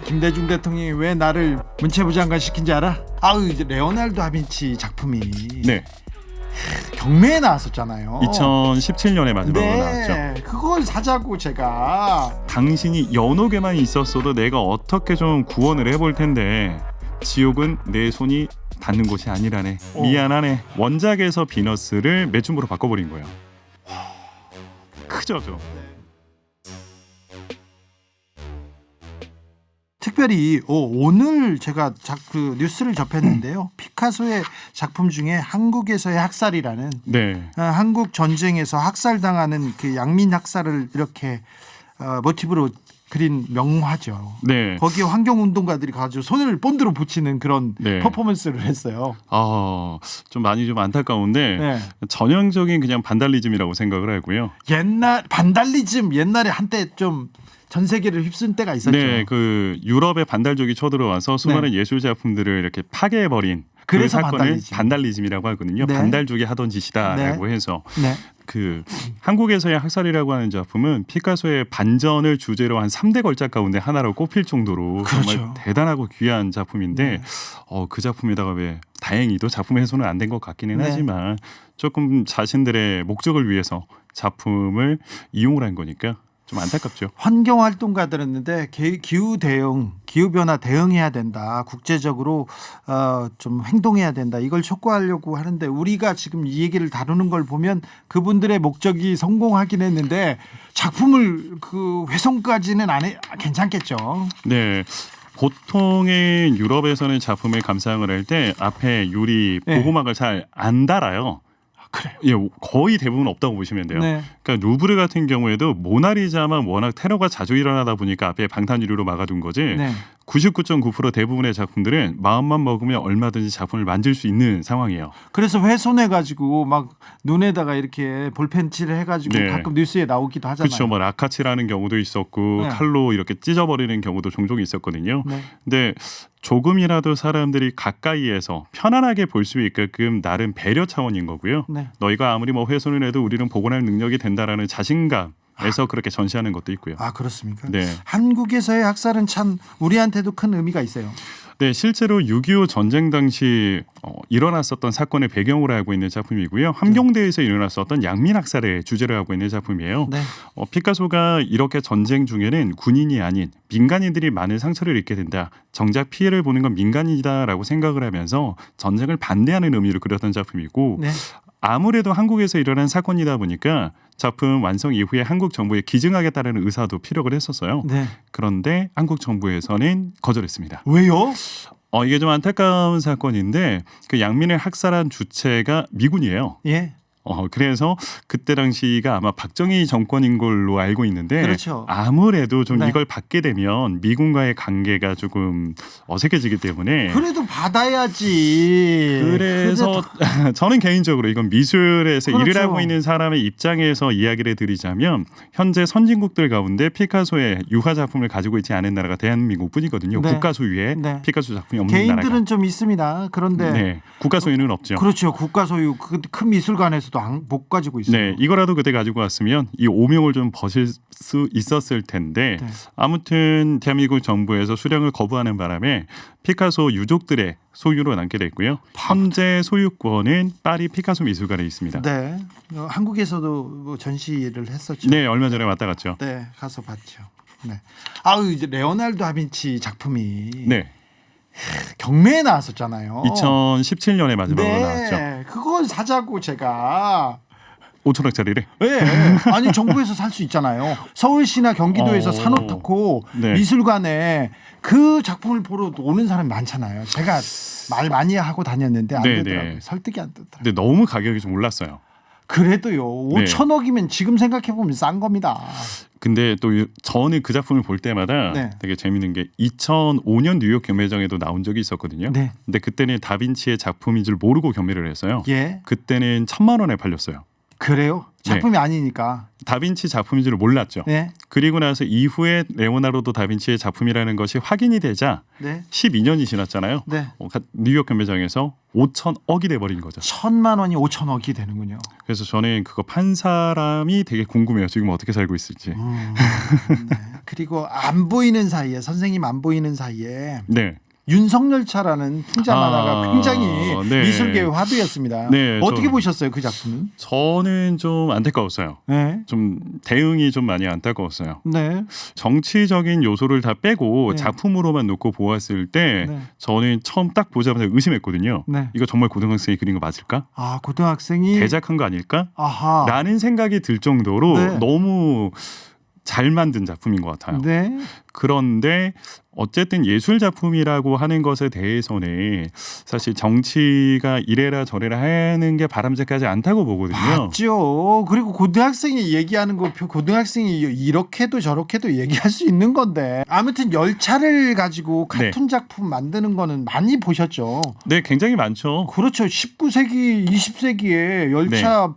김대중 대통령이 왜 나를 문체부 장관 시킨지 알아? 이제 레오나르도 다빈치 작품이 네. 경매에 나왔었잖아요. 2017년에 마지막으로 네, 나왔죠. 그걸 사자고 제가. 당신이 연옥에만 있었어도 내가 어떻게 좀 구원을 해볼 텐데 지옥은 내 손이 닿는 곳이 아니라네. 미안하네. 원작에서 비너스를 매춘부로 바꿔버린 거예요. 크죠 좀. 특별히 오늘 제가 그 뉴스를 접했는데요. 피카소의 작품 중에 한국에서의 학살이라는 네. 한국 전쟁에서 학살당하는 그 양민 학살을 이렇게 모티브로 그린 명화죠. 네. 거기에 환경운동가들이 가지고 손을 본드로 붙이는 그런 네. 퍼포먼스를 했어요. 좀 많이 좀 안타까운데 네. 전형적인 그냥 반달리즘이라고 생각을 하고요. 반달리즘 옛날에 한때 좀 전 세계를 휩쓴 때가 있었죠. 네, 그 유럽의 반달족이 쳐들어와서 수많은 예술 작품들을 이렇게 파괴해버린 그 사건을 반달리즘이라고 하거든요. 네. 반달족이 하던 짓이다라고 해서 네. 그 한국에서의 학살이라고 하는 작품은 피카소의 반전을 주제로 한 3대 걸작 가운데 하나로 꼽힐 정도로 그렇죠. 정말 대단하고 귀한 작품인데 그 작품에다가 왜 다행히도 작품 훼손은 안 된 것 같기는 하지만 조금 자신들의 목적을 위해서 작품을 이용을 한 거니까 좀 안타깝죠. 환경활동가들었는데 기후변화 대응해야 된다. 국제적으로 좀 행동해야 된다. 이걸 촉구하려고 하는데 우리가 지금 이 얘기를 다루는 걸 보면 그분들의 목적이 성공하긴 했는데 작품을 그 훼손까지는 괜찮겠죠. 네. 보통의 유럽에서는 작품을 감상을 할 때 앞에 유리 보호막을 잘 안 달아요. 그래요. 예, 거의 대부분 없다고 보시면 돼요. 네. 그러니까 루브르 같은 경우에도 모나리자만 워낙 테러가 자주 일어나다 보니까 앞에 방탄유리로 막아둔 거지. 네. 99.9% 대부분의 작품들은 마음만 먹으면 얼마든지 작품을 만들 수 있는 상황이에요. 그래서 훼손해가지고 막 눈에다가 이렇게 볼펜칠을 해가지고 가끔 뉴스에 나오기도 하잖아요. 그렇죠. 뭐 라카치라는 경우도 있었고 칼로 이렇게 찢어버리는 경우도 종종 있었거든요. 근데 조금이라도 사람들이 가까이에서 편안하게 볼 수 있게끔 나름 배려 차원인 거고요. 너희가 아무리 뭐 훼손을 해도 우리는 복원할 능력이 된다라는 자신감에서 그렇게 전시하는 것도 있고요. 그렇습니까? 네. 한국에서의 학살은 참 우리한테도 큰 의미가 있어요. 네, 실제로 6.25 전쟁 당시 일어났었던 사건의 배경으로 알고 있는 작품이고요. 함경대에서 일어났었던 양민학살의 주제로 하고 있는 작품이에요. 피카소가 이렇게 전쟁 중에는 군인이 아닌 민간인들이 많은 상처를 입게 된다. 정작 피해를 보는 건 민간인이다라고 생각을 하면서 전쟁을 반대하는 의미로 그렸던 작품이고 아무래도 한국에서 일어난 사건이다 보니까 작품 완성 이후에 한국 정부에 기증하겠다는 의사도 피력을 했었어요. 그런데 한국 정부에서는 거절했습니다. 왜요? 이게 좀 안타까운 사건인데 그 양민을 학살한 주체가 미군이에요. 예. 그래서 그때 당시가 아마 박정희 정권인 걸로 알고 있는데 그렇죠. 아무래도 좀 이걸 받게 되면 미군과의 관계가 조금 어색해지기 때문에 그래도 받아야지. 그래서 저는 개인적으로 이건 미술에서 일을 하고 있는 사람의 입장에서 이야기를 드리자면 현재 선진국들 가운데 피카소의 유화 작품을 가지고 있지 않은 나라가 대한민국뿐이거든요. 국가 소유의 피카소 작품이 없는 개인들은 나라가. 좀 있습니다. 그런데 국가 소유는 없죠. 그렇죠. 국가 소유 큰 미술관에서도 못 가지고 있어요. 네, 이거라도 그때 가지고 왔으면 이 오명을 좀 벗을 수 있었을 텐데 아무튼 대한민국 정부에서 수령을 거부하는 바람에 피카소 유족들의 소유로 남게 됐고요. 현재 소유권은 파리 피카소 미술관에 있습니다. 네, 한국에서도 뭐 전시를 했었죠. 네, 얼마 전에 왔다 갔죠. 네, 가서 봤죠. 네, 이제 레오나르도 다빈치 작품이 경매에 나왔었잖아요. 2017년에 마지막으로 나왔죠. 그걸 사자고 제가 5천억짜리를. 네. 아니 정부에서 살 수 있잖아요. 서울시나 경기도에서 사놓고 미술관에 그 작품을 보러 오는 사람이 많잖아요. 제가 말 많이 하고 다녔는데 안 되더라고요. 설득이 안 되더라고요. 근데 너무 가격이 좀 올랐어요. 그래도요. 5천억이면 지금 생각해보면 싼 겁니다. 근데 또 저는 그 작품을 볼 때마다 되게 재밌는 게 2005년 뉴욕 경매장에도 나온 적이 있었거든요. 근데 그때는 다빈치의 작품인 줄 모르고 경매를 했어요. 그때는 1,000만 원에 팔렸어요. 그래요? 작품이 네. 아니니까. 다빈치 작품인 줄 몰랐죠. 네. 그리고 나서 이후에 레오나르도 다빈치의 작품이라는 것이 확인이 되자 네. 12년이 지났잖아요. 네. 뉴욕 경매장에서 5천억이 돼버린 거죠. 1,000만 원이 5천억이 되는군요. 그래서 저는 그거 판 사람이 되게 궁금해요. 지금 어떻게 살고 있을지. 네. 그리고 안 보이는 사이에 선생님 안 보이는 사이에 네. 윤석열차라는 풍자 만화가 굉장히 네. 미술계의 화두였습니다. 네, 어떻게 보셨어요 그 작품은? 저는 좀 안타까웠어요. 네. 좀 대응이 좀 많이 안타까웠어요. 네. 정치적인 요소를 다 빼고 네. 작품으로만 놓고 보았을 때 네. 저는 처음 딱 보자마자 의심했거든요. 네. 이거 정말 고등학생이 그린 거 맞을까? 아 고등학생이 대작한 거 아닐까? 아하. 라는 생각이 들 정도로 네. 너무 잘 만든 작품인 것 같아요. 네. 그런데 어쨌든 예술 작품이라고 하는 것에 대해서는 사실 정치가 이래라 저래라 하는 게 바람직하지 않다고 보거든요. 맞죠. 그리고 고등학생이 얘기하는 거 고등학생이 이렇게도 저렇게도 얘기할 수 있는 건데 아무튼 열차를 가지고 카툰 작품 만드는 거는 많이 보셨죠. 네, 굉장히 많죠. 그렇죠. 19세기, 20세기에 열차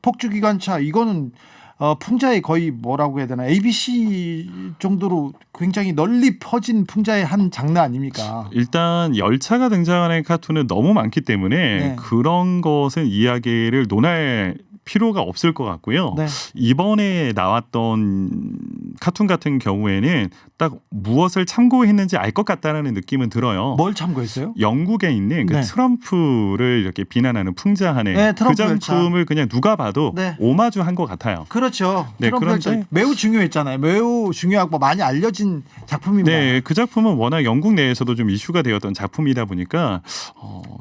폭주기관차 이거는 풍자의 거의 뭐라고 해야 되나 ABC 정도로 굉장히 널리 퍼진 풍자의 한 장르 아닙니까? 일단 열차가 등장하는 카툰은 너무 많기 때문에 네. 그런 것은 이야기를 논할 필요가 없을 것 같고요. 네. 이번에 나왔던 카툰 같은 경우에는 딱 무엇을 참고했는지 알 것 같다는 느낌은 들어요. 뭘 참고했어요? 영국에 있는 그 네. 트럼프를 이렇게 비난하는 풍자한의 네, 그 트럼프 작품을 그냥 누가 봐도 네. 오마주한 것 같아요. 그렇죠. 네, 트럼프 그런데- 열차 매우 중요했잖아요. 매우 중요하고 많이 알려진 작품입니다. 네, 그 작품은 워낙 영국 내에서도 좀 이슈가 되었던 작품이다 보니까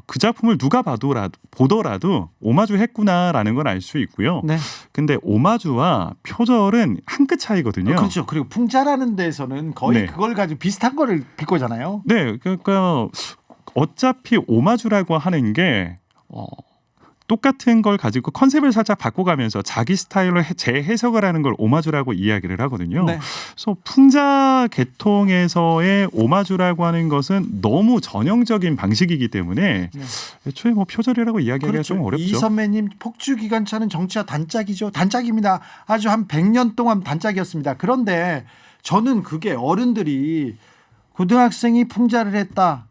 그 작품을 누가 보더라도 오마주 했구나라는 걸 알 수 있고요. 네. 근데 오마주와 표절은 한 끗 차이거든요. 그렇죠. 그리고 풍자라는 데서는 거의 네. 그걸 가지고 비슷한 거를 비꼬잖아요. 네, 그러니까 어차피 오마주라고 하는 게 똑같은 걸 가지고 컨셉을 살짝 바꿔가면서 자기 스타일로 재해석을 하는 걸 오마주라고 이야기를 하거든요. 네. 그래서 풍자 계통에서의 오마주라고 하는 것은 너무 전형적인 방식이기 때문에 네. 애초에 뭐 표절이라고 이야기하기가 그렇죠. 좀 어렵죠. 이 선배님 폭주기관차는 정치와 단짝이죠. 단짝입니다. 아주 한 100년 동안 단짝이었습니다. 그런데 저는 그게 어른들이 고등학생이 풍자를 했다.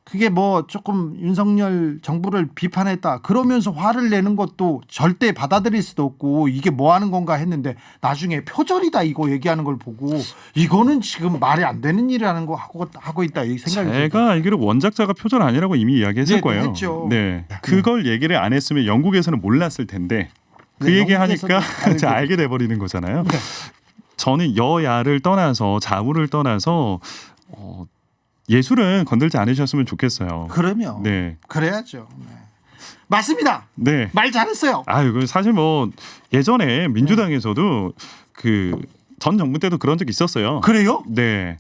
그게 뭐 조금 윤석열 정부를 비판했다. 그러면서 화를 내는 것도 절대 받아들일 수도 없고 이게 뭐 하는 건가 했는데 나중에 표절이다 이거 얘기하는 걸 보고 이거는 지금 말이 안 되는 일을 하는 거 하고 있다 이 생각이 들어요. 제가 알기로 원작자가 표절 아니라고 이미 이야기했을 네, 거예요. 했죠. 네, 그걸 얘기를 안 했으면 영국에서는 몰랐을 텐데 그 네, 얘기하니까 영국에서는 이제 알게 돼버리는 거잖아요. 네. 저는 여야를 떠나서 자우를 떠나서 예술은 건들지 않으셨으면 좋겠어요. 그러면 네, 그래야죠. 네. 맞습니다. 네. 말 잘했어요. 아유, 사실 뭐 예전에 민주당에서도 그 전 정부 때도 그런 적 있었어요. 그래요? 네.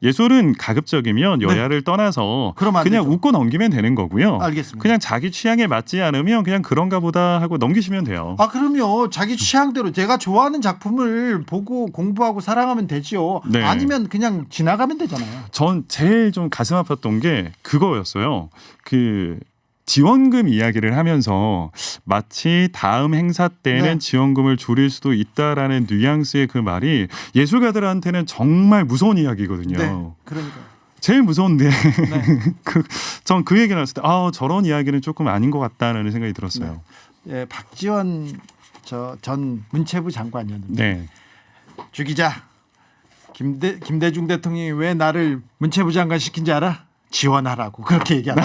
예술은 가급적이면 여야를 떠나서 그러면 안 그냥 되죠. 웃고 넘기면 되는 거고요. 알겠습니다. 그냥 자기 취향에 맞지 않으면 그냥 그런가 보다 하고 넘기시면 돼요. 아 그럼요. 자기 취향대로 제가 좋아하는 작품을 보고 공부하고 사랑하면 되죠. 네. 아니면 그냥 지나가면 되잖아요. 전 제일 좀 가슴 아팠던 게 그거였어요. 그 지원금 이야기를 하면서 마치 다음 행사 때는 네. 지원금을 줄일 수도 있다라는 뉘앙스의 그 말이 예술가들한테는 정말 무서운 이야기거든요. 네. 그러니까. 제일 무서운데 네. 전 그 얘기 나왔을 때 저런 이야기는 조금 아닌 것 같다는 생각이 들었어요. 예, 박지원 전 문체부 장관이었는데 네. 주 기자 김대중 대통령이 왜 나를 문체부 장관 시킨지 알아? 지원하라고 그렇게 얘기하는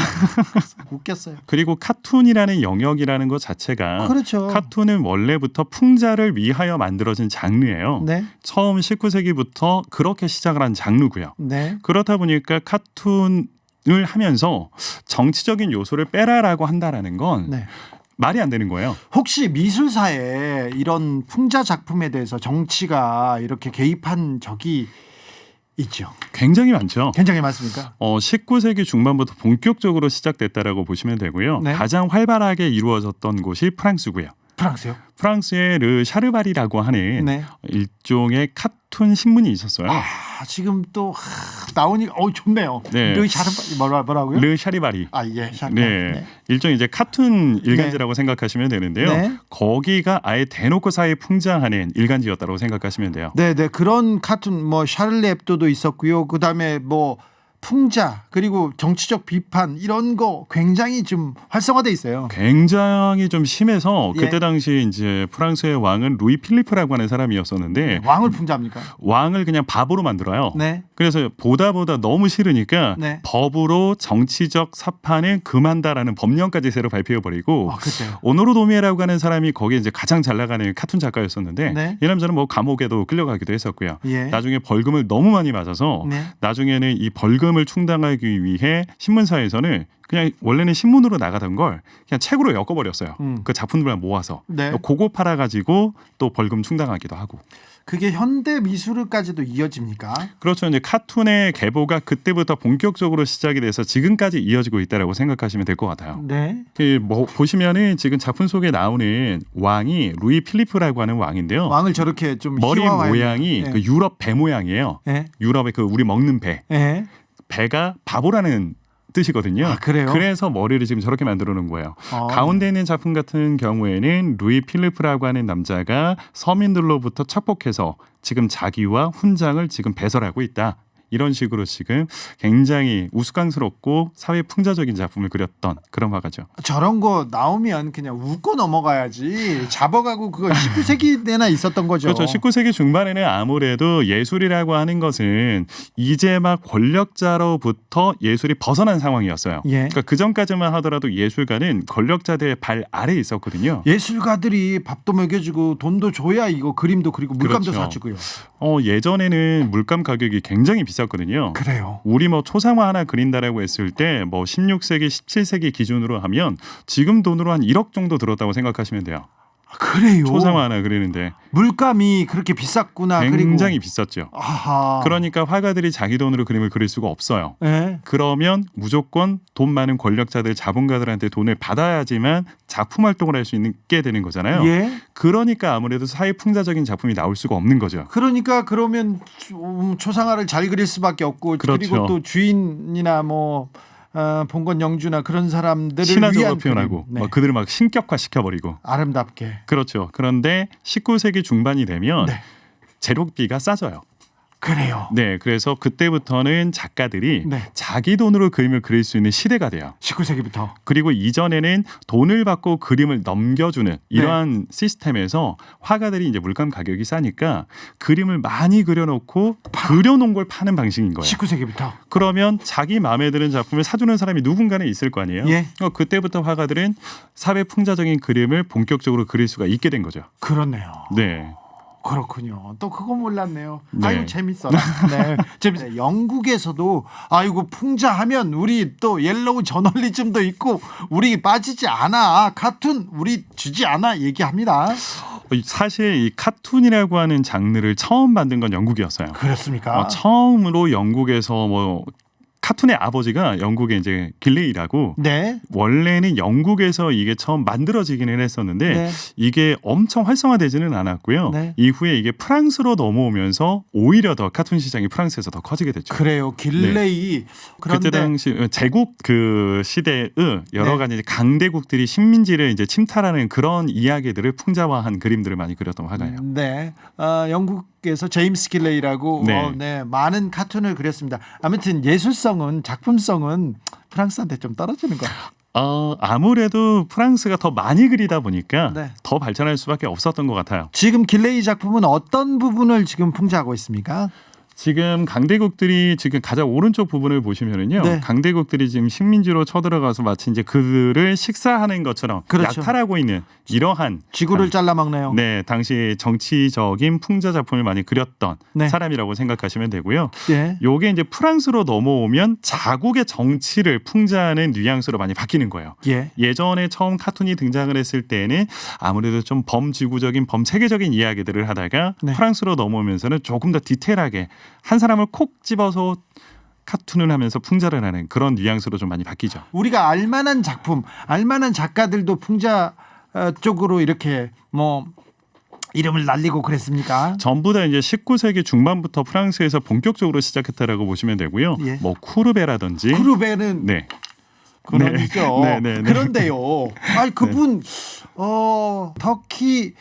웃겼어요. 그리고 카툰이라는 영역이라는 것 자체가 그렇죠. 카툰은 원래부터 풍자를 위하여 만들어진 장르예요. 네, 처음 19세기부터 그렇게 시작을 한 장르고요. 네, 그렇다 보니까 카툰을 하면서 정치적인 요소를 빼라라고 한다라는 건 네. 말이 안 되는 거예요. 혹시 미술사에 이런 풍자 작품에 대해서 정치가 이렇게 개입한 적이 있죠? 굉장히 많죠. 굉장히 많습니까? 19세기 중반부터 본격적으로 시작됐다라고 보시면 되고요. 네. 가장 활발하게 이루어졌던 곳이 프랑스고요. 프랑스요? 프랑스의 르 샤르바리라고 하는 네. 일종의 카툰 신문이 있었어요. 지금 또 나오니까 좋네요. 네. 뭐라고요? 르 샤리바리. 예, 샤리바리. 네. 네. 일종의 이제 카툰 일간지라고 생각하시면 되는데요. 네. 거기가 아예 대놓고 사회 풍자하는 일간지였다고 생각하시면 돼요. 네, 그런 카툰 뭐 샤를리 앱도도 있었고요. 그다음에 뭐 풍자 그리고 정치적 비판 이런 거 굉장히 좀 활성화돼 있어요. 굉장히 좀 심해서 예. 그때 당시 이제 프랑스의 왕은 루이 필리프라고 하는 사람이었었는데 왕을 풍자합니까? 왕을 그냥 바보로 만들어요. 네. 그래서 보다 너무 싫으니까 네. 법으로 정치적 사판을 금한다라는 법령까지 새로 발표해버리고 그때요. 오노루 도미에라고 하는 사람이 거기에 이제 가장 잘 나가는 카툰 작가였었는데 네. 이 남자는 뭐 감옥에도 끌려가기도 했었고요. 예. 나중에 벌금을 너무 많이 맞아서 네. 나중에는 이 벌금을 충당하기 위해 신문사에서는 그냥 원래는 신문으로 나가던 걸 그냥 책으로 엮어버렸어요. 그 작품들만 모아서 네. 그거 팔아가지고 또 벌금 충당하기도 하고. 그게 현대 미술까지도 이어집니까? 그렇죠. 이제 카툰의 계보가 그때부터 본격적으로 시작이 돼서 지금까지 이어지고 있다라고 생각하시면 될 것 같아요. 네. 뭐 보시면은 지금 작품 속에 나오는 왕이 루이 필리프라고 하는 왕인데요. 왕을 저렇게 좀 머리 희화화해- 모양이 네. 그 유럽 배 모양이에요. 네. 유럽의 그 우리 먹는 배. 네. 배가 바보라는 뜻이거든요. 그래요? 그래서 머리를 지금 저렇게 만들어 놓은 거예요. 아. 가운데 있는 작품 같은 경우에는 루이 필리프라고 하는 남자가 서민들로부터 착복해서 지금 자기와 훈장을 지금 배설하고 있다. 이런 식으로 지금 굉장히 우스꽝스럽고 사회 풍자적인 작품을 그렸던 그런 화가죠. 저런 거 나오면 그냥 웃고 넘어가야지. 잡아가고 그거 19세기 때나 있었던 거죠. 그렇죠. 19세기 중반에는 아무래도 예술이라고 하는 것은 이제 막 권력자로부터 예술이 벗어난 상황이었어요. 예. 그러니까 그 전까지만 하더라도 예술가는 권력자들의 발 아래에 있었거든요. 예술가들이 밥도 먹여주고 돈도 줘야 이거 그림도 그리고 물감도 그렇죠. 사주고요. 예전에는 물감 가격이 굉장히 비쌌거든요. 그래요. 우리 뭐 초상화 하나 그린다라고 했을 때 뭐 16세기, 17세기 기준으로 하면 지금 돈으로 한 1억 정도 들었다고 생각하시면 돼요. 그래요. 초상화 하나 그리는데 물감이 그렇게 비쌌구나. 굉장히 그리고. 비쌌죠. 아하. 그러니까 화가들이 자기 돈으로 그림을 그릴 수가 없어요. 네. 그러면 무조건 돈 많은 권력자들, 자본가들한테 돈을 받아야지만 작품 활동을 할 수 있게 되는 거잖아요. 예. 그러니까 아무래도 사회 풍자적인 작품이 나올 수가 없는 거죠. 그러니까 그러면 초상화를 잘 그릴 수밖에 없고 그렇죠. 그리고 또 주인이나 뭐 봉건 영주나 그런 사람들을 신화적으로 위한 표현하고 그림. 네. 막 그들을 막 신격화 시켜버리고. 아름답게. 그렇죠. 그런데 19세기 중반이 되면 네. 재료비가 싸져요. 그래요. 네, 그래서 그때부터는 작가들이 네. 자기 돈으로 그림을 그릴 수 있는 시대가 돼요. 19세기부터. 그리고 이전에는 돈을 받고 그림을 넘겨주는 이러한 네. 시스템에서 화가들이 이제 물감 가격이 싸니까 그림을 많이 그려놓고 그려놓은 걸 파는 방식인 거예요. 19세기부터. 그러면 자기 마음에 드는 작품을 사주는 사람이 누군가는 있을 거 아니에요. 예. 그때부터 화가들은 사회 풍자적인 그림을 본격적으로 그릴 수가 있게 된 거죠. 그렇네요. 네. 그렇군요. 또 그거 몰랐네요. 네. 아이고 재밌어. 네, 재밌어요. 영국에서도 아이고 풍자하면 우리 또 옐로우 저널리즘도 있고 우리 빠지지 않아. 카툰 우리 주지 않아 얘기합니다. 사실 이 카툰이라고 하는 장르를 처음 만든 건 영국이었어요. 그렇습니까? 처음으로 영국에서 뭐 카툰의 아버지가 영국의 이제 길레이라고 네. 원래는 영국에서 이게 처음 만들어지기는 했었는데 네. 이게 엄청 활성화되지는 않았고요. 네. 이후에 이게 프랑스로 넘어오면서 오히려 더 카툰 시장이 프랑스에서 더 커지게 됐죠. 그래요. 길레이. 그때 당시 제국 그 시대의 여러 네. 가지 강대국들이 식민지를 이제 침탈하는 그런 이야기들을 풍자화한 그림들을 많이 그렸던 화가예요. 네. 영국에서 제임스 길레이라고 네. 많은 카툰을 그렸습니다. 아무튼 예술성은 작품성은 프랑스한테 좀 떨어지는 것 같아요. 아무래도 프랑스가 더 많이 그리다 보니까 네. 더 발전할 수밖에 없었던 것 같아요. 지금 길레이 작품은 어떤 부분을 지금 풍자하고 있습니까? 지금 강대국들이 지금 가장 오른쪽 부분을 보시면은요, 네. 강대국들이 지금 식민지로 쳐들어가서 마치 이제 그들을 식사하는 것처럼 그렇죠. 약탈하고 있는 이러한 지구를 잘라먹네요. 네, 당시 정치적인 풍자 작품을 많이 그렸던 네. 사람이라고 생각하시면 되고요. 예. 요게 이제 프랑스로 넘어오면 자국의 정치를 풍자하는 뉘앙스로 많이 바뀌는 거예요. 예. 예전에 처음 카툰이 등장을 했을 때는 아무래도 좀 범지구적인 범세계적인 이야기들을 하다가 네. 프랑스로 넘어오면서는 조금 더 디테일하게 한 사람을 콕 집어서 카툰을 하면서 풍자를 하는 그런 뉘앙스로 좀 많이 바뀌죠. 우리가 알만한 작품, 알만한 작가들도 풍자 쪽으로 이렇게 뭐 이름을 날리고 그랬습니까? 전부 다 이제 19세기 중반부터 프랑스에서 본격적으로 시작했다라고 보시면 되고요. 예. 뭐 쿠르베라든지 쿠르베는 네. 그러니까 네. 그런데요. 아니 그분 터키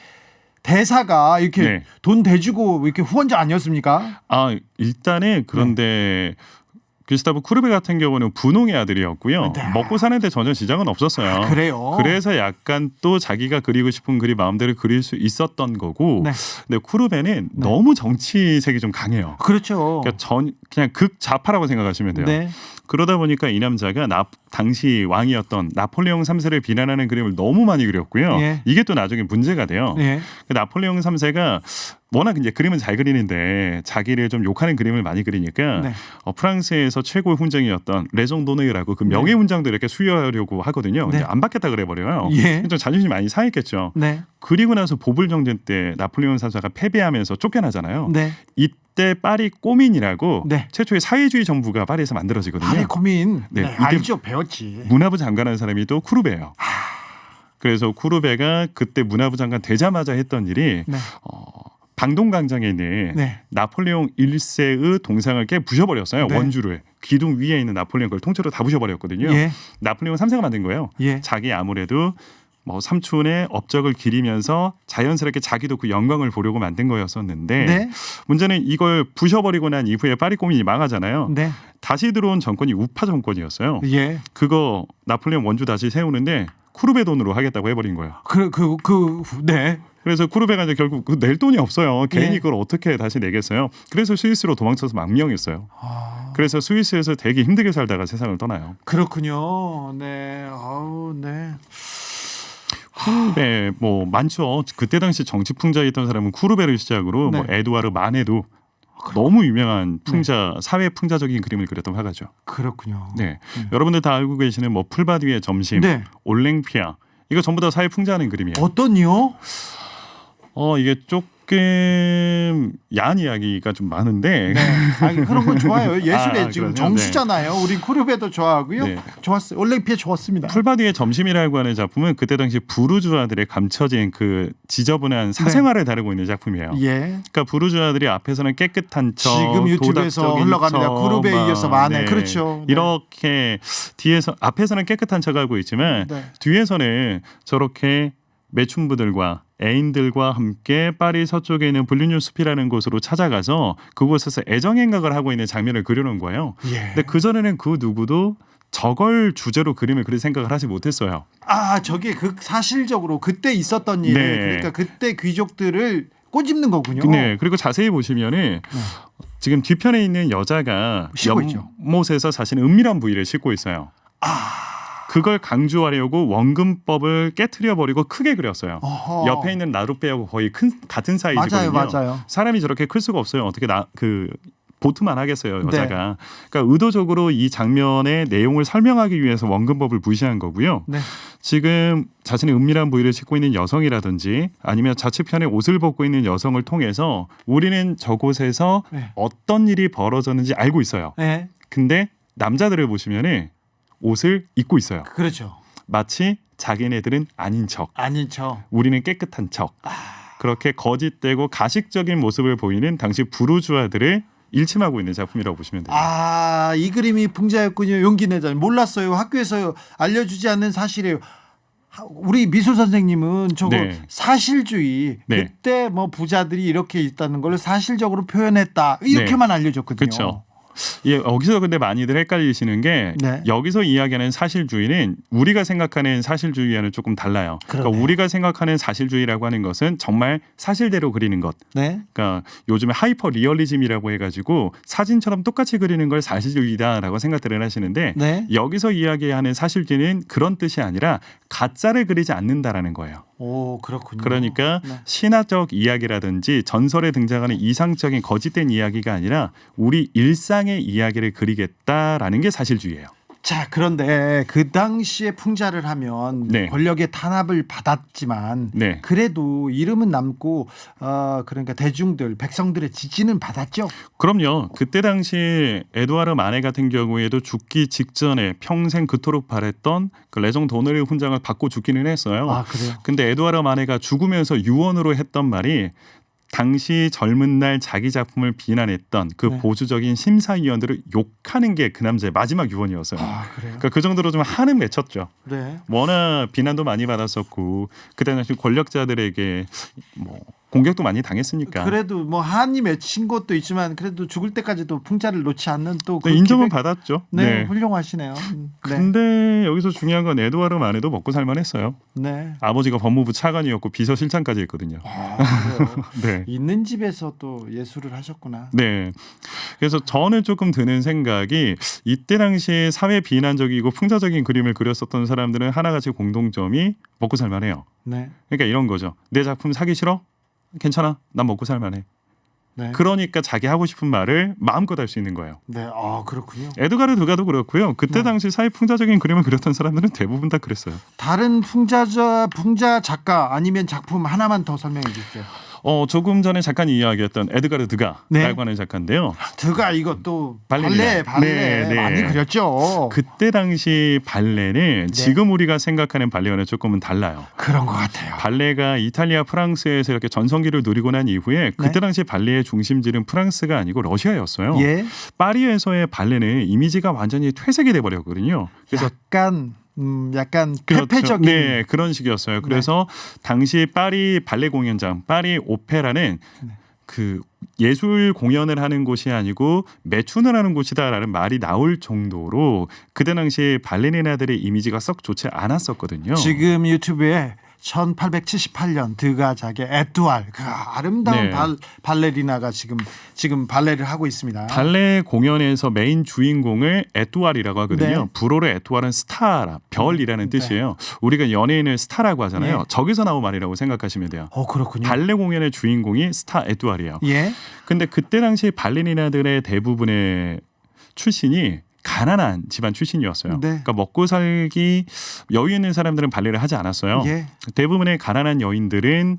대사가 이렇게 네. 돈 대주고 이렇게 후원자 아니었습니까? 아 일단은 그런데 기스타브 쿠르베 같은 경우는 분홍의 아들이었고요. 네. 먹고 사는데 전혀 지장은 없었어요. 그래요. 그래서 약간 또 자기가 그리고 싶은 그림 마음대로 그릴 수 있었던 거고. 네. 근데 쿠르베는 너무 정치색이 좀 강해요. 그렇죠. 그러니까 그냥 극좌파라고 생각하시면 돼요. 네. 그러다 보니까 이 남자가 당시 왕이었던 나폴레옹 3세를 비난하는 그림을 너무 많이 그렸고요. 예. 이게 또 나중에 문제가 돼요. 예. 나폴레옹 3세가 워낙 이제 그림은 잘 그리는데 자기를 좀 욕하는 그림을 많이 그리니까 네. 프랑스에서 최고의 훈장이었던 레종 도네이라고 그 명예 훈장도 이렇게 수여하려고 하거든요. 근데 네. 안 받겠다 그래버려요. 예. 좀 자존심이 많이 상했겠죠. 네. 그리고 나서 보불 정전 때 나폴레옹 3세가 패배하면서 쫓겨나잖아요. 네. 이때 파리 꼬민이라고 네. 최초의 사회주의 정부가 파리에서 만들어지거든요. 파리 코민. 네, 네. 이때 알죠. 배웠지. 문화부 장관하는 사람이 또 쿠르베예요. 그래서 쿠르베가 그때 문화부 장관 되자마자 했던 일이 네. 방동광장에 있는 네. 나폴레옹 1세의 동상을 깨 부셔버렸어요. 네. 원주를. 기둥 위에 있는 나폴레옹 걸 통째로 다 부셔버렸거든요. 예. 나폴레옹 3세가 만든 거예요. 예. 자기 아무래도 뭐 삼촌의 업적을 기리면서 자연스럽게 자기도 그 영광을 보려고 만든 거였었는데 네. 문제는 이걸 부셔버리고 난 이후에 파리 꼬민이 망하잖아요. 네. 다시 들어온 정권이 우파 정권이었어요. 예. 그거 나폴레옹 원주 다시 세우는데 쿠르베 돈으로 하겠다고 해버린 거예요. 네. 그래서 쿠르베가 이제 결국 낼 돈이 없어요. 괜히 예. 그걸 어떻게 다시 내겠어요. 그래서 스위스로 도망쳐서 망명했어요. 그래서 스위스에서 되게 힘들게 살다가 세상을 떠나요. 그렇군요. 네. 아우, 네. 쿠르베 뭐 많죠. 그때 당시 정치 풍자였던 사람은 쿠르베를 시작으로 뭐 네. 에두아르 마네도 너무 유명한 풍자 사회 풍자적인 그림을 그렸던 화가죠. 그렇군요. 네, 여러분들 다 알고 계시는 뭐 풀바디의 점심, 네. 올랭피아 이거 전부 다 사회 풍자하는 그림이에요. 어떤요? 이게 조금 야한 이야기가 좀 많은데 네. 아니, 그런 건 좋아요. 예술의 아, 지금 그러면? 정수잖아요. 우리 쿠르베도 좋아하고요. 네. 좋았어요. 올랭피아 좋았습니다. 풀바디의 점심이라고 하는 작품은 그때 당시 부르주아들의 감춰진 그 지저분한 사생활을 다루고 있는 작품이에요. 예. 그러니까 부르주아들이 앞에서는 깨끗한 척, 지금 유튜브에서 도덕적인 흘러갑니다. 척, 쿠르베에 막, 이어서 만에. 그렇죠. 네. 이렇게 뒤에서 앞에서는 깨끗한 척하고 있지만 네. 뒤에서는 저렇게 매춘부들과 애인들과 함께 파리 서쪽에 있는 블루뉴 숲이라는 곳으로 찾아가서 그곳에서 애정행각을 하고 있는 장면을 그려놓은 거예요. 예. 근데 그 전에는 그 누구도 저걸 주제로 그림을 그릴 생각을 하지 못했어요. 아, 저게 사실적으로 그때 있었던 일. 네. 그러니까 그때 귀족들을 꼬집는 거군요. 네, 그리고 자세히 보시면은 지금 뒤편에 있는 여자가 씻고 있죠. 연못에서 자신의 은밀한 부위를 씻고 있어요. 그걸 강조하려고 원근법을 깨트려 버리고 크게 그렸어요. 어허. 옆에 있는 나룻배하고 거의 같은 사이즈거든요. 맞아요. 사람이 저렇게 클 수가 없어요. 어떻게 보트만 하겠어요, 여자가. 네. 그러니까 의도적으로 이 장면의 내용을 설명하기 위해서 원근법을 무시한 거고요. 네. 지금 자신의 은밀한 부위를 씻고 있는 여성이라든지 아니면 좌측편에 옷을 벗고 있는 여성을 통해서 우리는 저곳에서 네. 어떤 일이 벌어졌는지 알고 있어요. 네. 근데 남자들을 보시면은 옷을 입고 있어요. 그렇죠. 마치 자기네들은 아닌 척, 아닌 척. 우리는 깨끗한 척. 그렇게 거짓되고 가식적인 모습을 보이는 당시 부르주아들을 일침하고 있는 작품이라고 보시면 돼요. 아, 이 그림이 풍자였군요. 용기 내자. 몰랐어요. 학교에서 알려주지 않는 사실이에요. 우리 미술 선생님은 저거 네. 사실주의. 네. 그때 뭐 부자들이 이렇게 있다는 걸 사실적으로 표현했다. 이렇게만 알려줬거든요. 그렇죠. 예, 여기서 근데 많이들 헷갈리시는 게 네. 여기서 이야기하는 사실주의는 우리가 생각하는 사실주의와는 조금 달라요. 그러니까 그러네요. 우리가 생각하는 사실주의라고 하는 것은 정말 사실대로 그리는 것. 네. 그러니까 요즘에 하이퍼 리얼리즘이라고 해가지고 사진처럼 똑같이 그리는 걸 사실주의다라고 생각들을 하시는데 네. 여기서 이야기하는 사실주의는 그런 뜻이 아니라 가짜를 그리지 않는다라는 거예요. 오, 그렇군요. 그러니까 네. 신화적 이야기라든지 전설에 등장하는 이상적인 거짓된 이야기가 아니라 우리 일상의 이야기를 그리겠다라는 게 사실주의예요. 자, 그런데 그 당시에 풍자를 하면 네. 권력의 탄압을 받았지만 네. 그래도 이름은 남고 그러니까 대중들, 백성들의 지지는 받았죠. 그럼요. 그때 당시 에두아르 마네 같은 경우에도 죽기 직전에 평생 그토록 바랬던 그 레종 도너리 훈장을 받고 죽기는 했어요. 아, 그래요? 근데 에두아르 마네가 죽으면서 유언으로 했던 말이 당시 젊은 날 자기 작품을 비난했던 그 네. 보수적인 심사위원들을 욕하는 게 그 남자의 마지막 유언이었어요. 아, 그래요? 그러니까 그 정도로 좀 한은 맺혔죠. 네. 워낙 비난도 많이 받았었고 그때 당시 권력자들에게 뭐 공격도 많이 당했으니까. 그래도 뭐 한이 맺힌 것도 있지만 그래도 죽을 때까지도 풍자를 놓지 않는 또 네, 인정은 받았죠. 네, 훌륭하시네요. 네. 근데 여기서 중요한 건 에두아르 마네도 먹고 살만했어요. 네. 아버지가 법무부 차관이었고 비서실장까지 했거든요. 아, 그래요. 네. 있는 집에서 또 예술을 하셨구나. 네. 그래서 저는 조금 드는 생각이 이때 당시 사회 비난적이고 풍자적인 그림을 그렸었던 사람들은 하나같이 공통점이 먹고 살만해요. 네. 그러니까 이런 거죠. 내 작품 사기 싫어? 괜찮아. 난 먹고 살만해. 네. 그러니까 자기 하고 싶은 말을 마음껏 할 수 있는 거예요. 네. 아, 그렇군요. 에드가르 드가도 그렇고요. 그때 네. 당시 사회 풍자적인 그림을 그렸던 사람들은 대부분 다 그랬어요. 다른 풍자 작가 아니면 작품 하나만 더 설명해 주십시오. 조금 전에 잠깐 이야기했던 에드가르 드가라고 네. 하는 작가인데요. 드가 이것도 발레 네. 많이 그렸죠. 그때 당시 발레는 지금 우리가 생각하는 발레와는 조금은 달라요. 그런 것 같아요. 발레가 이탈리아, 프랑스에서 이렇게 전성기를 누리고 난 이후에 그때 당시 발레의 중심지는 프랑스가 아니고 러시아였어요. 예. 파리에서의 발레는 이미지가 완전히 퇴색이 돼 버렸거든요. 그래서 약간 그렇죠. 퇴폐적인 네, 그런 식이었어요. 그래서 당시 파리 발레 공연장, 파리 오페라는 그 예술 공연을 하는 곳이 아니고 매춘을 하는 곳이다라는 말이 나올 정도로 그때 당시 발레리나들의 이미지가 썩 좋지 않았었거든요. 지금 유튜브에 1878년 드가작의 에뚜알 그 아름다운 네. 발레리나가 지금 발레를 하고 있습니다. 발레 공연에서 메인 주인공을 에뚜알이라고 하거든요. 네. 불어로 에뚜알은 스타라, 별이라는 뜻이에요. 우리가 연예인을 스타라고 하잖아요. 네. 저기서 나온 말이라고 생각하시면 돼요. 그렇군요. 발레 공연의 주인공이 스타 에뚜알이에요. 예. 근데 그때 당시 발레리나들의 대부분의 출신이 가난한 집안 출신이었어요. 네. 그러니까 먹고 살기 여유 있는 사람들은 발레를 하지 않았어요. 예. 대부분의 가난한 여인들은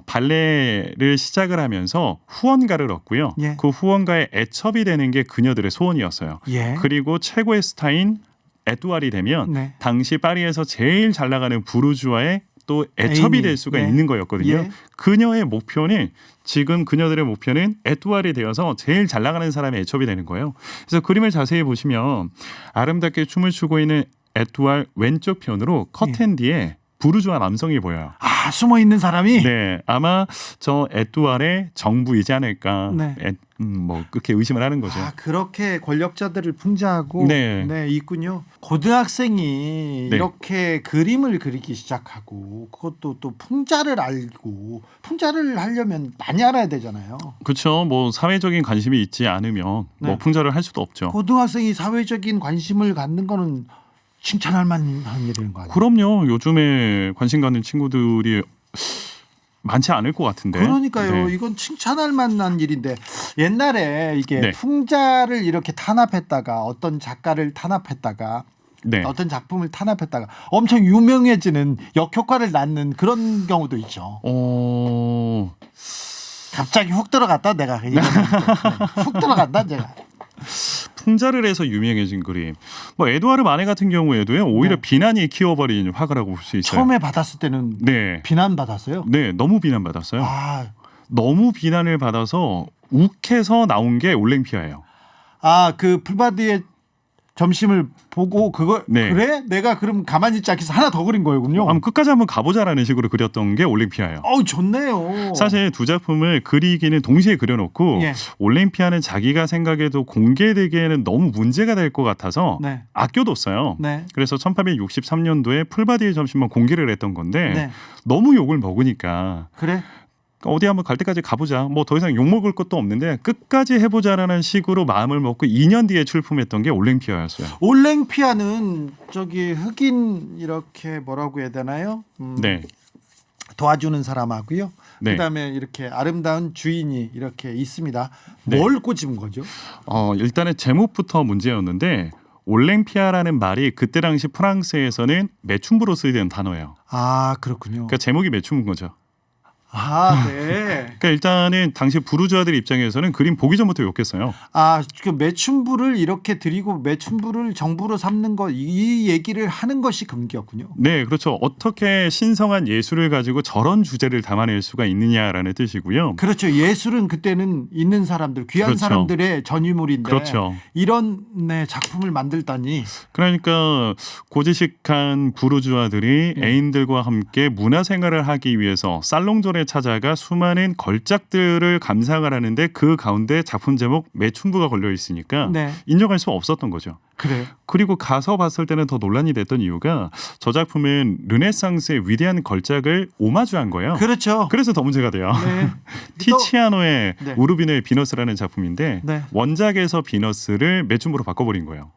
발레를 시작을 하면서 후원가를 얻고요. 예. 그 후원가에 애첩이 되는 게 그녀들의 소원이었어요. 예. 그리고 최고의 스타인 에뚜알이 되면 네. 당시 파리에서 제일 잘 나가는 부르주아의 또 애첩이 애인이. 될 수가 네. 있는 거였거든요. 예. 그녀의 목표는 지금 그녀들의 목표는 에뚜알이 되어서 제일 잘 나가는 사람의 애첩이 되는 거예요. 그래서 그림을 자세히 보시면 아름답게 춤을 추고 있는 에뚜알 왼쪽 편으로 커튼 뒤에 부르주아 남성이 보여요. 아, 숨어 있는 사람이 네, 아마 저 에뚜알의 정부이지 않을까. 네. 뭐 그렇게 의심을 하는 거죠. 그렇게 권력자들을 풍자하고 네. 있군요. 고등학생이 네. 이렇게 그림을 그리기 시작하고 그것도 또 풍자를 알고 풍자를 하려면 많이 알아야 되잖아요. 그렇죠. 뭐 사회적인 관심이 있지 않으면 네. 뭐 풍자를 할 수도 없죠. 고등학생이 사회적인 관심을 갖는 거는 칭찬할 만한 일인 거 아니에요? 그럼요. 요즘에 관심 갖는 친구들이 많지 않을 것 같은데. 그러니까요. 네. 이건 칭찬할 만한 일인데 옛날에 이게 네. 풍자를 이렇게 탄압했다가 어떤 작가를 탄압했다가 네. 어떤 작품을 탄압했다가 엄청 유명해지는 역효과를 낳는 그런 경우도 있죠. 갑자기 훅 들어갔다 내가 훅 들어간다 제가. 풍자를 해서 유명해진 그림. 뭐 에두아르 마네 같은 경우에도요. 오히려 네. 비난이 키워버린 화가라고 볼 수 있어요. 처음에 받았을 때는 네. 비난받았어요. 네, 너무 비난받았어요. 아, 너무 비난을 받아서 욱해서 나온 게 올랭피아예요. 그 풀바디의 점심을 보고 그걸 네. 그래? 내가 그럼 가만히 있지 않겠어. 하나 더 그린 거군요. 한번 끝까지 한번 가보자라는 식으로 그렸던 게 올랭피아예요. 좋네요. 사실 두 작품을 그리기는 동시에 그려놓고 예. 올랭피아는 자기가 생각해도 공개되기에는 너무 문제가 될 것 같아서 네. 아껴뒀어요. 네. 그래서 1863년도에 풀바디의 점심만 공개를 했던 건데 네. 너무 욕을 먹으니까 그래? 어디 한번 갈 때까지 가보자. 뭐 더 이상 욕 먹을 것도 없는데 끝까지 해보자라는 식으로 마음을 먹고 2년 뒤에 출품했던 게 올랭피아였어요. 올랭피아는 저기 흑인 이렇게 뭐라고 해야 되나요? 네. 도와주는 사람하고요. 네. 그다음에 이렇게 아름다운 주인이 이렇게 있습니다. 네. 뭘 꼬집은 거죠? 일단은 제목부터 문제였는데 올랭피아라는 말이 그때 당시 프랑스에서는 매춘부로 쓰이던 단어예요. 아, 그렇군요. 그러니까 제목이 매춘부인 거죠. 아, 네. 그러니까 일단은 당시 부르주아들 입장에서는 그림 보기 전부터 욕했어요. 아, 그 매춘부를 이렇게 드리고 매춘부를 정부로 삼는 것, 이 얘기를 하는 것이 금기였군요. 네, 그렇죠. 어떻게 신성한 예술을 가지고 저런 주제를 담아낼 수가 있느냐라는 뜻이고요. 그렇죠. 예술은 그때는 있는 사람들, 귀한 그렇죠. 사람들의 전유물인데 그렇죠. 이런 작품을 만들다니. 그러니까 고지식한 부르주아들이 애인들과 함께 문화생활을 하기 위해서 살롱존에 찾아가 수많은 걸작들을 감상을 하는데 그 가운데 작품 제목 매춘부가 걸려 있으니까 네. 인정할 수 없었던 거죠. 그래요. 그리고 가서 봤을 때는 더 논란이 됐던 이유가 저 작품은 르네상스의 위대한 걸작을 오마주한 거예요. 그렇죠. 그래서 더 문제가 돼요. 네. 티치아노의 네. 우르비노의 비너스라는 작품인데 네. 원작에서 비너스를 매춘부로 바꿔버린 거예요.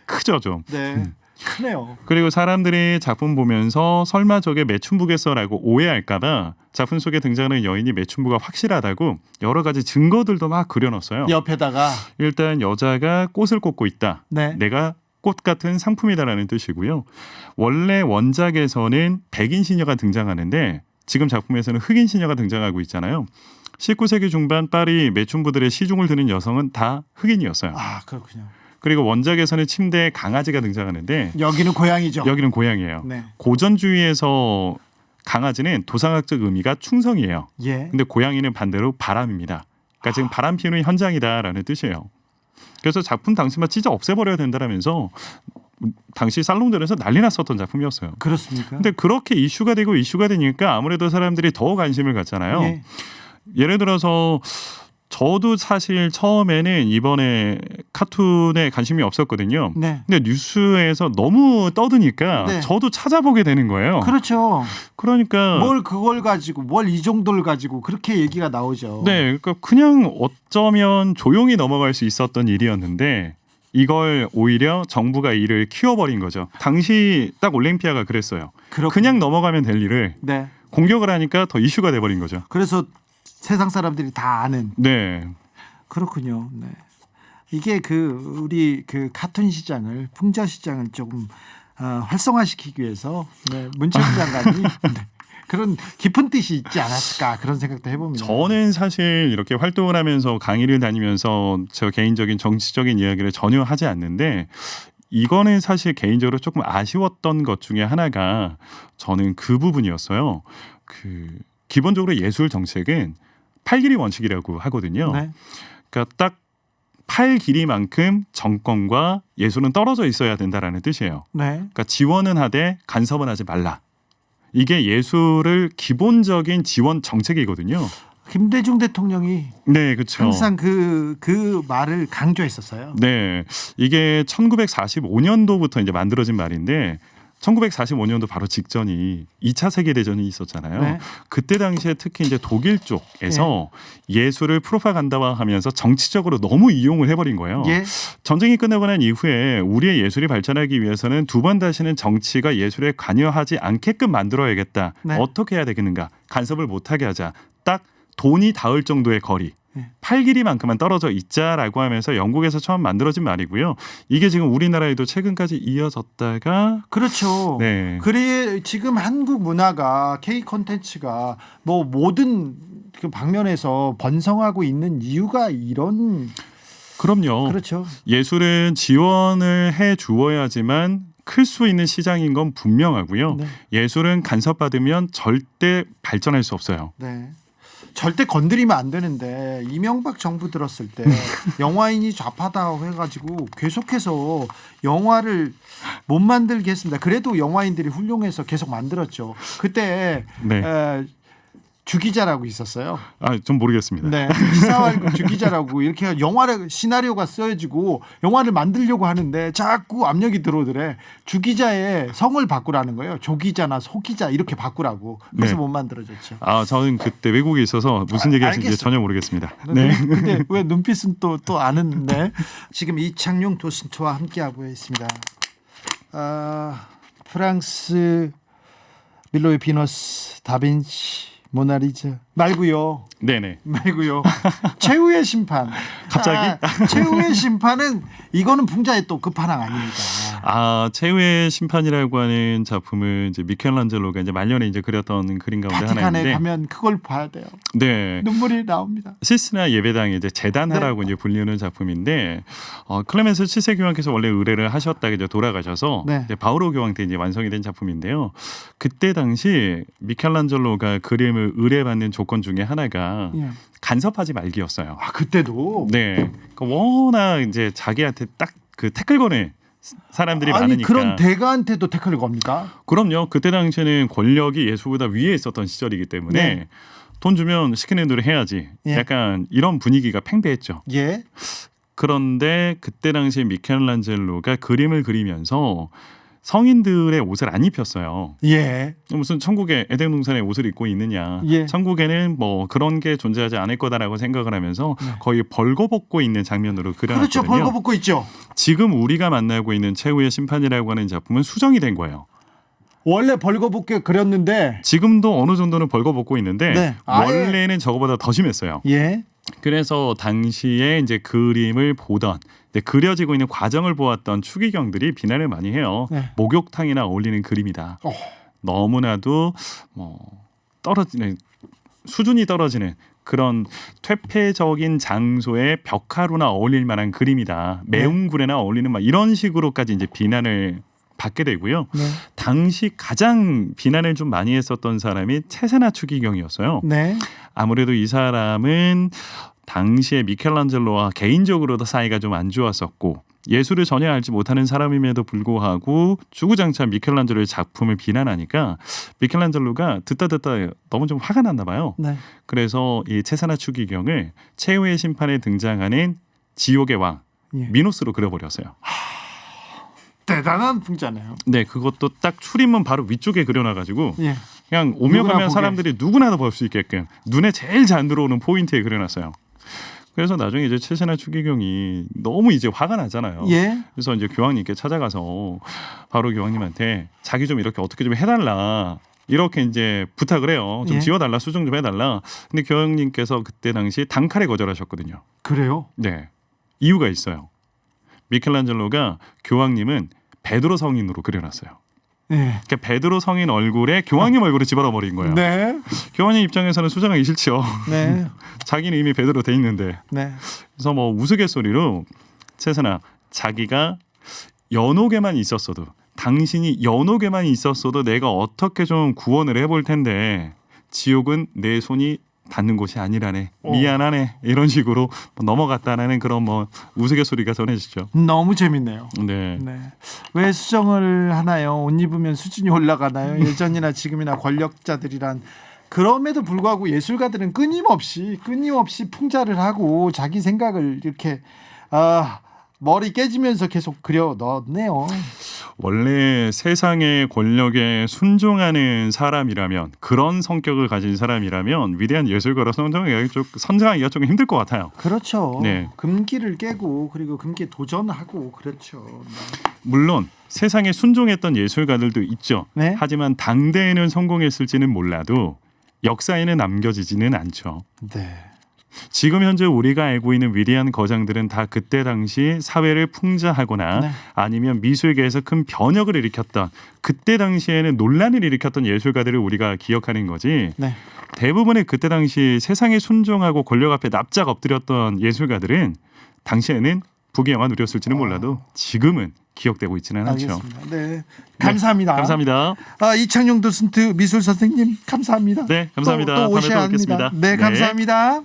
크죠 좀. 네. 크네요. 그리고 사람들이 작품 보면서 설마 저게 매춘부겠어라고 오해할까봐 작품 속에 등장하는 여인이 매춘부가 확실하다고 여러 가지 증거들도 막 그려놨어요. 옆에다가 일단 여자가 꽃을 꽂고 있다. 네. 내가 꽃 같은 상품이다라는 뜻이고요. 원래 원작에서는 백인 시녀가 등장하는데 지금 작품에서는 흑인 시녀가 등장하고 있잖아요. 19세기 중반 파리 매춘부들의 시중을 드는 여성은 다 흑인이었어요. 아, 그렇군요. 그리고 원작에서는 침대에 강아지가 등장하는데 여기는 고양이죠. 여기는 고양이에요. 네. 고전주의에서 강아지는 도상학적 의미가 충성이에요. 예. 근데 고양이는 반대로 바람입니다. 그러니까 지금 바람 피우는 현장이다라는 뜻이에요. 그래서 작품 당시만 찢어 없애버려야 된다라면서 당시 살롱전에서 난리 났었던 작품이었어요. 그렇습니까? 근데 그렇게 이슈가 되고 이슈가 되니까 아무래도 사람들이 더 관심을 갖잖아요. 예. 예를 들어서 저도 사실 처음에는 이번에 카툰에 관심이 없었거든요. 네. 근데 뉴스에서 너무 떠드니까 네. 저도 찾아보게 되는 거예요. 그렇죠. 그러니까 뭘 그걸 가지고 뭘 이 정도를 가지고 그렇게 얘기가 나오죠. 네, 그러니까 그냥 어쩌면 조용히 넘어갈 수 있었던 일이었는데 이걸 오히려 정부가 이를 키워버린 거죠. 당시 딱 올림피아가 그랬어요. 그냥 넘어가면 될 일을 네. 공격을 하니까 더 이슈가 돼버린 거죠. 그래서 세상 사람들이 다 아는. 네. 그렇군요. 네. 이게 우리 카툰 시장을 풍자 시장을 조금 활성화시키기 위해서 문체부 장관이 네. 그런 깊은 뜻이 있지 않았을까 그런 생각도 해봅니다. 저는 사실 이렇게 활동을 하면서 강의를 다니면서 저 개인적인 정치적인 이야기를 전혀 하지 않는데 이거는 사실 개인적으로 조금 아쉬웠던 것 중에 하나가 저는 그 부분이었어요. 기본적으로 예술 정책은 팔 길이 원칙이라고 하거든요. 네. 그러니까 딱 팔 길이만큼 정권과 예술은 떨어져 있어야 된다라는 뜻이에요. 네. 그러니까 지원은 하되 간섭은 하지 말라. 이게 예술을 기본적인 지원 정책이거든요. 김대중 대통령이 네, 그렇죠. 항상 그 말을 강조했었어요. 네, 이게 1945년도부터 이제 만들어진 말인데 1945년도 바로 직전이 2차 세계대전이 있었잖아요. 네. 그때 당시에 특히 이제 독일 쪽에서 예술을 프로파간다화하면서 정치적으로 너무 이용을 해버린 거예요. 예. 전쟁이 끝나고 난 이후에 우리의 예술이 발전하기 위해서는 두 번 다시는 정치가 예술에 관여하지 않게끔 만들어야겠다. 네. 어떻게 해야 되겠는가? 간섭을 못하게 하자. 딱 돈이 닿을 정도의 거리. 네. 팔 길이만큼만 떨어져 있자라고 하면서 영국에서 처음 만들어진 말이고요. 이게 지금 우리나라에도 최근까지 이어졌다가 그렇죠. 네. 그래 지금 한국 문화가 K 콘텐츠가 뭐 모든 그 방면에서 번성하고 있는 이유가 이런 그럼요. 그렇죠. 예술은 지원을 해 주어야지만 클 수 있는 시장인 건 분명하고요. 네. 예술은 간섭받으면 절대 발전할 수 없어요. 네. 절대 건드리면 안 되는데 이명박 정부 들었을 때 영화인이 좌파다 해가지고 계속해서 영화를 못 만들게 했습니다. 그래도 영화인들이 훌륭해서 계속 만들었죠. 그때 네. 주기자라고 있었어요. 좀 모르겠습니다. 네, 이사활 주기자라고 이렇게 영화를 시나리오가 써지고 영화를 만들려고 하는데 자꾸 압력이 들어오더래. 주기자의 성을 바꾸라는 거예요. 조기자나 소기자 이렇게 바꾸라고. 그래서 네. 못 만들어졌죠. 저는 그때 외국에 있어서 무슨 얘기하시는지 전혀 모르겠습니다. 네. 근데 왜 눈빛은 또 아는데 지금 이창용 도슨트와 함께하고 있습니다. 프랑스 밀로의 비너스, 다빈치 모나리자 말고요. 네네. 말고요. 최후의 심판. 갑자기? 최후의 심판은 이거는 풍자의 또 끝판왕 아닙니까? 최후의 심판이라고 하는 작품은 이제 미켈란젤로가 이제 말년에 이제 그렸던 그림 가운데 바티칸에 하나인데, 가면 그걸 봐야 돼요. 네. 눈물이 나옵니다. 시스나 예배당의 이제 재단하라고 이제 불리는 작품인데, 클레멘스 7세 교황께서 원래 의뢰를 하셨다가 이제 돌아가셔서 이제 바오로 교황 때 이제 완성이 된 작품인데요. 그때 당시 미켈란젤로가 그림을 의뢰받는 조건 중에 하나가 간섭하지 말기였어요. 그때도? 네. 그러니까 워낙 이제 자기한테 딱 그 태클 거는 사람들이 많으니까. 그럼 대가한테도 태클을 겁니까? 그럼요. 그때 당시에는 권력이 예수보다 위에 있었던 시절이기 때문에 돈 주면 시키는 대로 해야지. 약간 이런 분위기가 팽배했죠. 예. 그런데 그때 당시 미켈란젤로가 그림을 그리면서 성인들의 옷을 안 입혔어요. 예. 무슨 천국의 에덴 동산의 옷을 입고 있느냐. 천국에는 뭐 그런 게 존재하지 않을 거다라고 생각을 하면서 거의 벌거벗고 있는 장면으로 그려놨거든요. 그렇죠. 벌거벗고 있죠. 지금 우리가 만나고 있는 최후의 심판이라고 하는 작품은 수정이 된 거예요. 원래 벌거벗게 그렸는데 지금도 어느 정도는 벌거벗고 있는데 아예. 원래는 저거보다 더 심했어요. 예. 그래서 당시에 이제 그림을 보던 그려지고 있는 과정을 보았던 추기경들이 비난을 많이 해요. 목욕탕이나 어울리는 그림이다. 너무나도 떨어지는 수준이 떨어지는 그런 퇴폐적인 장소에 벽화로나 어울릴 만한 그림이다. 매운굴에나 어울리는 이런 식으로까지 이제 비난을 받게 되고요. 당시 가장 비난을 좀 많이 했었던 사람이 체세나 추기경이었어요. 아무래도 이 사람은 당시에 미켈란젤로와 개인적으로도 사이가 좀 안 좋았었고 예술을 전혀 알지 못하는 사람임에도 불구하고 주구장창 미켈란젤로의 작품을 비난하니까 미켈란젤로가 듣다 너무 좀 화가 났나 봐요. 그래서 이 체세나 추기경을 최후의 심판에 등장하는 지옥의 왕 미노스로 그려버렸어요. 대단한 풍자네요. 네, 그것도 딱 출입문 바로 위쪽에 그려놔가지고 그냥 오며 가면 사람들이 누구나 볼 수 있게끔 눈에 제일 잘 들어오는 포인트에 그려놨어요. 그래서 나중에 이제 체세나 추기경이 너무 이제 화가 나잖아요. 그래서 이제 교황님께 찾아가서 바로 교황님한테 자기 좀 이렇게 어떻게 좀 해달라. 이렇게 이제 부탁을 해요. 좀 지워달라, 수정 좀 해달라. 근데 교황님께서 그때 당시 단칼에 거절하셨거든요. 그래요? 네, 이유가 있어요. 미켈란젤로가 교황님은 베드로 성인으로 그려놨어요. 그러니까 베드로 성인 얼굴에 교황님 얼굴을 집어넣어버린 거예요. 교황님 입장에서는 수정하기 싫죠. 자기는 이미 베드로 돼 있는데. 그래서 우스갯소리로 체세나 자기가 연옥에만 있었어도 당신이 연옥에만 있었어도 내가 어떻게 좀 구원을 해볼 텐데 지옥은 내 손이 닿는 곳이 아니라네. 미안하네. 이런 식으로 넘어갔다라는 그런 우스갯소리가 전해지죠. 너무 재밌네요. 네. 왜 수정을 하나요? 옷 입으면 수준이 올라가나요? 예전이나 지금이나 권력자들이란 그럼에도 불구하고 예술가들은 끊임없이 풍자를 하고 자기 생각을 이렇게 머리 깨지면서 계속 그려 넣네요. 원래 세상의 권력에 순종하는 사람이라면 그런 성격을 가진 사람이라면 위대한 예술가로 선정하기가 조금 힘들 것 같아요. 그렇죠. 금기를 깨고 그리고 금기에 도전하고 그렇죠. 물론 세상에 순종했던 예술가들도 있죠. 하지만 당대에는 성공했을지는 몰라도 역사에는 남겨지지는 않죠. 지금 현재 우리가 알고 있는 위대한 거장들은 다 그때 당시 사회를 풍자하거나 아니면 미술계에서 큰 변혁을 일으켰던 그때 당시에는 논란을 일으켰던 예술가들을 우리가 기억하는 거지. 대부분의 그때 당시 세상에 순종하고 권력 앞에 납작 엎드렸던 예술가들은 당시에는 부귀 영화 누렸을지는 몰라도 지금은 기억되고 있지는 않죠. 감사합니다. 감사합니다. 이창용 도슨트 미술 선생님 감사합니다. 네, 감사합니다. 또 오셔야 합니다. 네, 감사합니다.